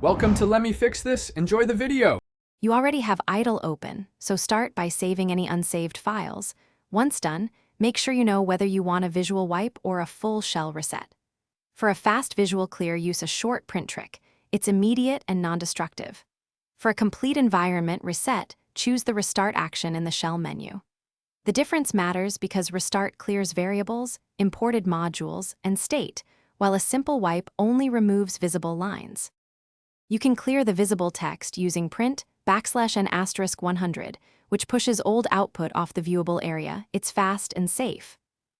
Welcome to Let Me Fix This. Enjoy the video. You already have idle open, so start by saving any unsaved files. Once done, make sure you know whether you want a visual wipe or a full shell reset. For a fast visual clear, use a short print trick. It's immediate and non-destructive. For a complete environment reset, choose the Restart action in the shell menu. The difference matters because Restart clears variables, imported modules, and state, while a simple wipe only removes visible lines. You can clear the visible text using print \n *100, which pushes old output off the viewable area. It's fast and safe.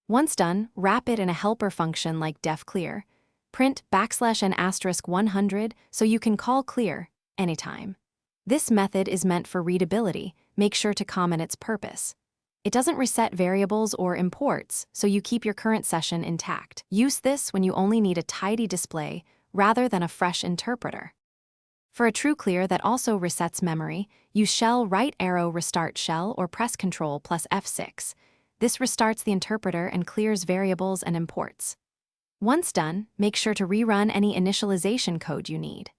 Once done, wrap it in a helper function like def clear. Print \n *100 so you can call clear anytime. This method is meant for readability. Make sure to comment its purpose. It doesn't reset variables or imports, so you keep your current session intact. Use this when you only need a tidy display rather than a fresh interpreter. For a true clear that also resets memory, use shell right arrow restart shell or press Ctrl plus F6. This restarts the interpreter and clears variables and imports. Once done, make sure to rerun any initialization code you need.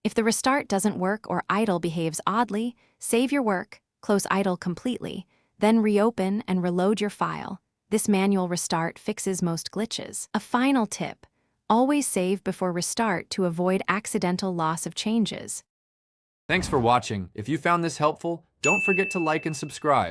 If the restart doesn't work or idle behaves oddly, save your work, close idle completely, then reopen and reload your file. This manual restart fixes most glitches. A final tip: always save before restart to avoid accidental loss of changes. Thanks for watching. If you found this helpful, don't forget to like and subscribe.